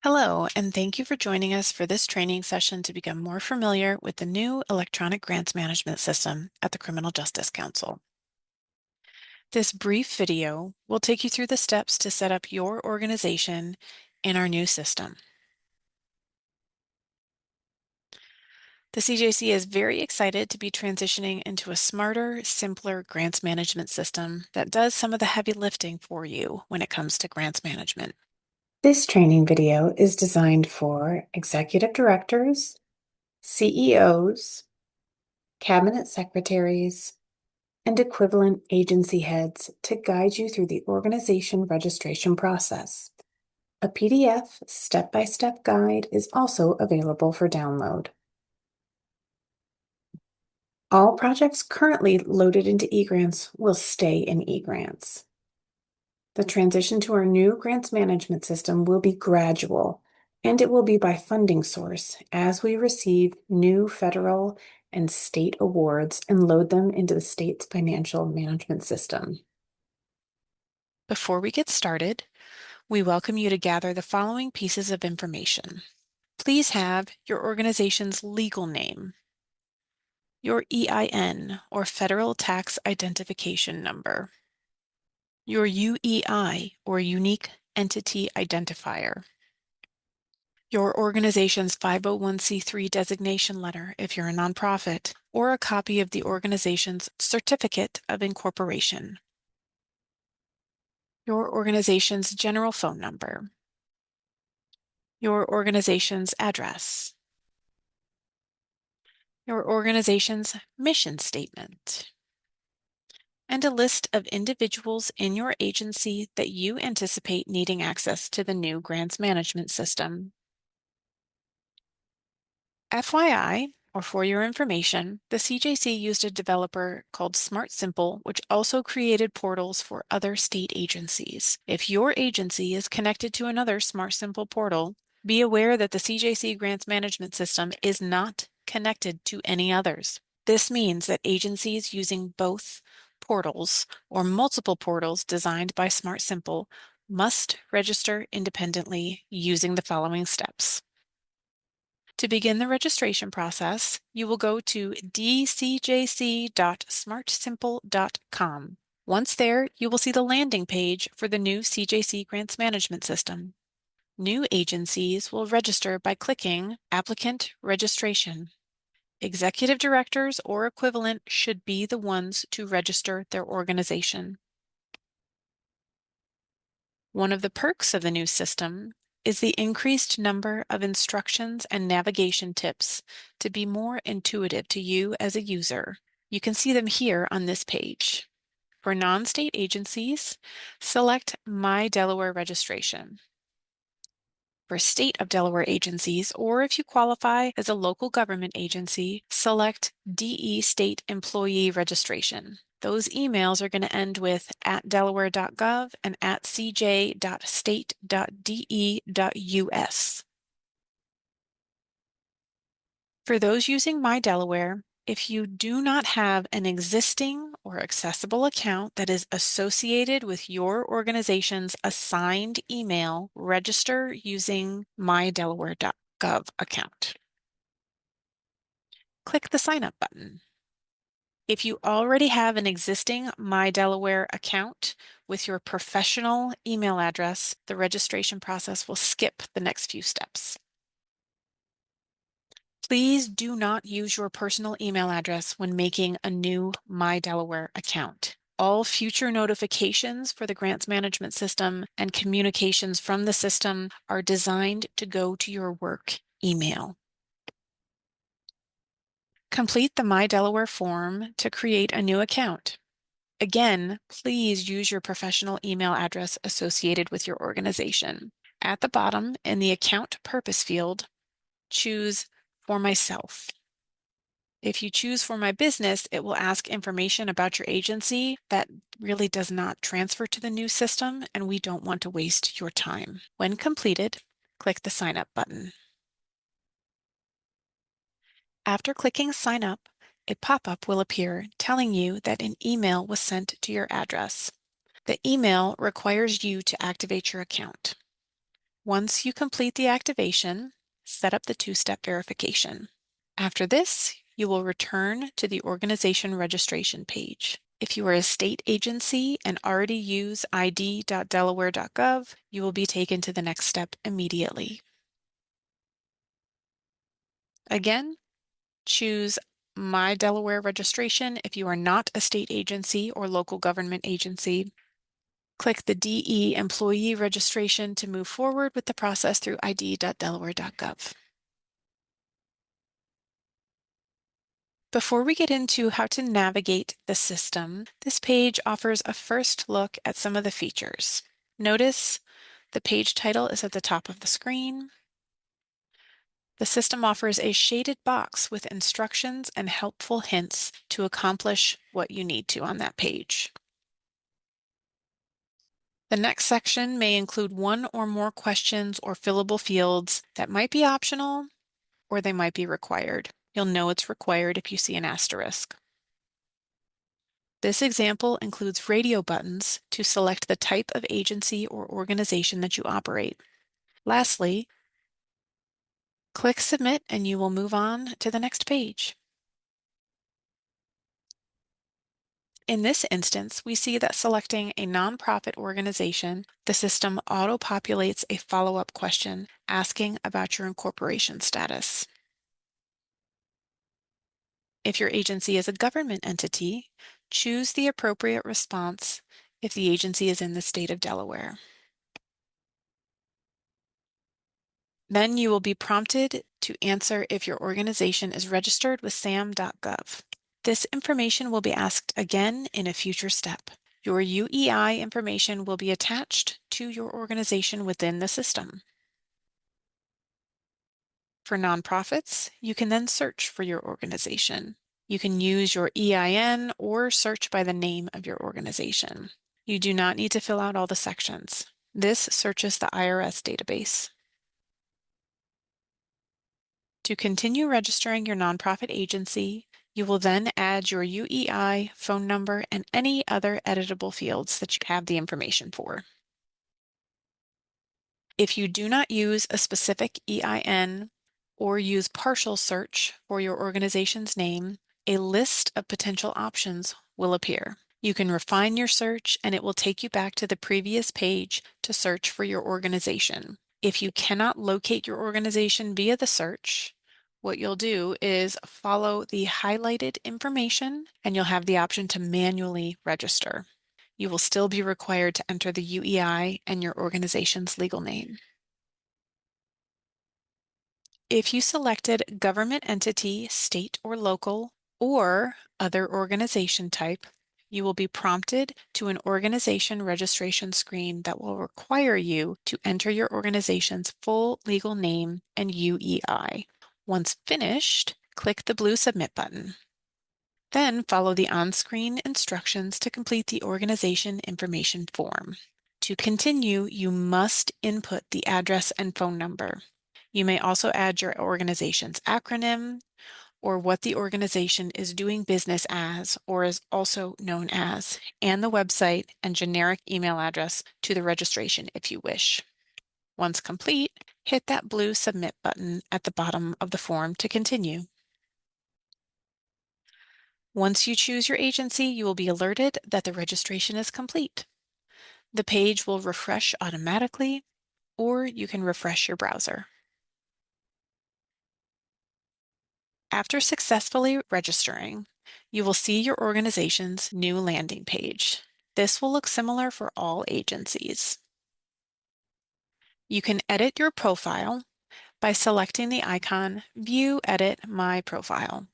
Hello, and thank you for joining us for this training session to become more familiar with the new electronic grants management system at the Criminal Justice Council. This brief video will take you through the steps to set up your organization in our new system. The CJC is very excited to be transitioning into a smarter, simpler grants management system that does some of the heavy lifting for you when it comes to grants management. This training video is designed for executive directors, CEOs, cabinet secretaries, and equivalent agency heads to guide you through the organization registration process. A PDF step-by-step guide is also available for download. All projects currently loaded into eGrants will stay in eGrants. The transition to our new grants management system will be gradual, and it will be by funding source as we receive new federal and state awards and load them into the state's financial management system. Before we get started, we welcome you to gather the following pieces of information. Please have your organization's legal name, your EIN or Federal Tax Identification Number, your UEI or Unique Entity Identifier, your organization's 501c3 designation letter if you're a nonprofit, or a copy of the organization's Certificate of Incorporation, your organization's general phone number, your organization's address, your organization's mission statement, and a list of individuals in your agency that you anticipate needing access to the new grants management system. FYI, or for your information, the CJC used a developer called Smart Simple, which also created portals for other state agencies. If your agency is connected to another Smart Simple portal, be aware that the CJC Grants Management System is not connected to any others. This means that agencies using both portals or multiple portals designed by Smart Simple must register independently using the following steps. To begin the registration process, you will go to dcjc.smartsimple.com. Once there, you will see the landing page for the new CJC Grants Management System. New agencies will register by clicking Applicant Registration. Executive directors or equivalent should be the ones to register their organization. One of the perks of the new system is the increased number of instructions and navigation tips to be more intuitive to you as a user. You can see them here on this page. For non-state agencies, select My Delaware Registration. For state of Delaware agencies, or if you qualify as a local government agency, select DE State Employee Registration. Those emails are going to end with @delaware.gov and @cj.state.de.us. For those using My Delaware, if you do not have an existing or accessible account that is associated with your organization's assigned email, register using mydelaware.gov account. Click the Sign Up button. If you already have an existing My Delaware account with your professional email address, the registration process will skip the next few steps. Please do not use your personal email address when making a new My Delaware account. All future notifications for the grants management system and communications from the system are designed to go to your work email. Complete the My Delaware form to create a new account. Again, please use your professional email address associated with your organization. At the bottom, in the Account Purpose field, choose For Myself. If you choose For My Business, it will ask information about your agency that really does not transfer to the new system, and we don't want to waste your time. When completed, click the Sign Up button. After clicking Sign Up, a pop-up will appear telling you that an email was sent to your address. The email requires you to activate your account. Once you complete the activation, set up the two-step verification. After this, you will return to the organization registration page. If you are a state agency and already use id.delaware.gov, you will be taken to the next step immediately. Again, choose My Delaware Registration if you are not a state agency or local government agency. Click the DE Employee Registration to move forward with the process through id.delaware.gov. Before we get into how to navigate the system, this page offers a first look at some of the features. Notice the page title is at the top of the screen. The system offers a shaded box with instructions and helpful hints to accomplish what you need to on that page. The next section may include one or more questions or fillable fields that might be optional or they might be required. You'll know it's required if you see an asterisk. This example includes radio buttons to select the type of agency or organization that you operate. Lastly, click Submit and you will move on to the next page. In this instance, we see that selecting a nonprofit organization, the system auto-populates a follow-up question asking about your incorporation status. If your agency is a government entity, choose the appropriate response if the agency is in the state of Delaware. Then you will be prompted to answer if your organization is registered with sam.gov. This information will be asked again in a future step. Your UEI information will be attached to your organization within the system. For nonprofits, you can then search for your organization. You can use your EIN or search by the name of your organization. You do not need to fill out all the sections. This searches the IRS database. To continue registering your nonprofit agency, you will then add your UEI, phone number, and any other editable fields that you have the information for. If you do not use a specific EIN or use partial search for your organization's name, a list of potential options will appear. You can refine your search and it will take you back to the previous page to search for your organization. If you cannot locate your organization via the search, what you'll do is follow the highlighted information and you'll have the option to manually register. You will still be required to enter the UEI and your organization's legal name. If you selected government entity, state or local, or other organization type, you will be prompted to an organization registration screen that will require you to enter your organization's full legal name and UEI. Once finished, click the blue Submit button. Then follow the on-screen instructions to complete the organization information form. To continue, you must input the address and phone number. You may also add your organization's acronym or what the organization is doing business as or is also known as, and the website and generic email address to the registration if you wish. Once complete, hit that blue Submit button at the bottom of the form to continue. Once you choose your agency, you will be alerted that the registration is complete. The page will refresh automatically, or you can refresh your browser. After successfully registering, you will see your organization's new landing page. This will look similar for all agencies. You can edit your profile by selecting the icon View Edit My Profile.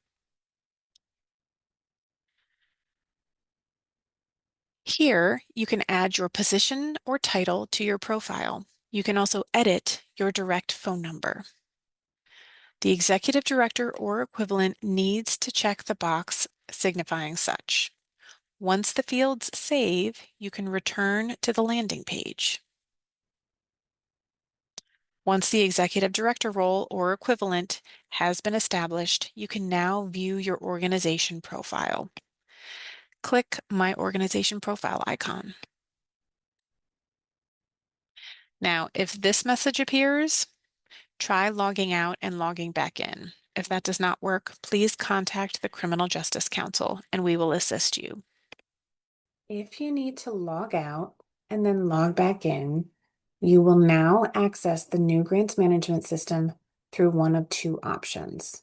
Here, you can add your position or title to your profile. You can also edit your direct phone number. The executive director or equivalent needs to check the box signifying such. Once the fields save, you can return to the landing page. Once the executive director role or equivalent has been established, you can now view your organization profile. Click My Organization Profile icon. Now, if this message appears, try logging out and logging back in. If that does not work, please contact the Criminal Justice Council and we will assist you. If you need to log out and then log back in, you will now access the new grants management system through one of two options.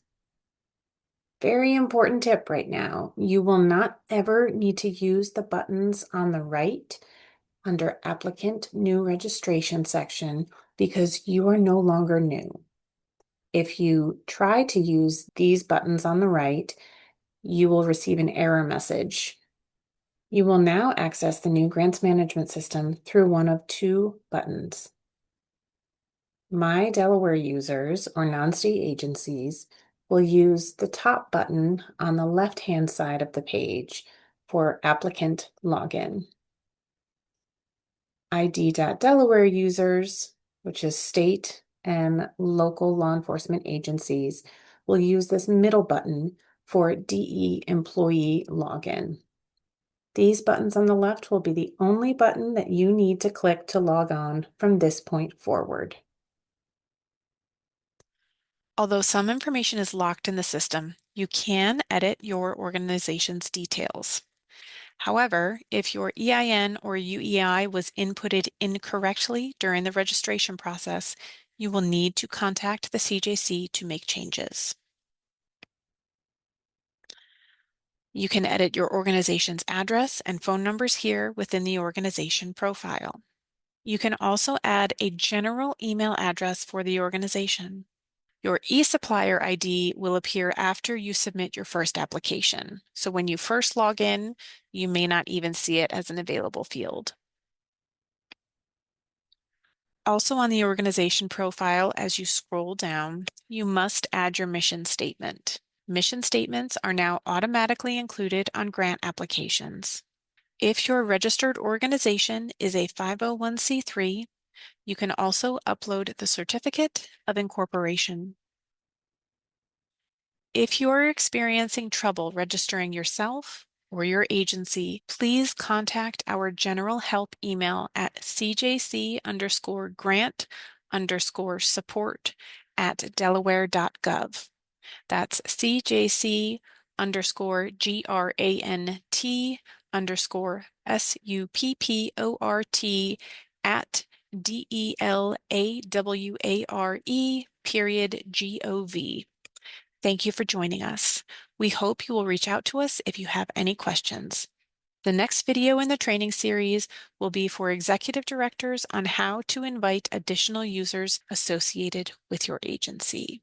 Very important tip right now. You will not ever need to use the buttons on the right under Applicant New Registration section because you are no longer new. If you try to use these buttons on the right, you will receive an error message. You will now access the new grants management system through one of two buttons. My Delaware users or non-state agencies will use the top button on the left-hand side of the page for applicant login. ID.Delaware users, which is state and local law enforcement agencies, will use this middle button for DE employee login. These buttons on the left will be the only button that you need to click to log on from this point forward. Although some information is locked in the system, you can edit your organization's details. However, if your EIN or UEI was inputted incorrectly during the registration process, you will need to contact the CJC to make changes. You can edit your organization's address and phone numbers here within the organization profile. You can also add a general email address for the organization. Your eSupplier ID will appear after you submit your first application. So when you first log in, you may not even see it as an available field. Also on the organization profile, as you scroll down, you must add your mission statement. Mission statements are now automatically included on grant applications. If your registered organization is a 501c3, you can also upload the certificate of incorporation. If you are experiencing trouble registering yourself or your agency, please contact our general help email at cjc_grant_support@delaware.gov. That's CJC_grant_support@DELAWARE.gov. Thank you for joining us. We hope you will reach out to us if you have any questions. The next video in the training series will be for executive directors on how to invite additional users associated with your agency.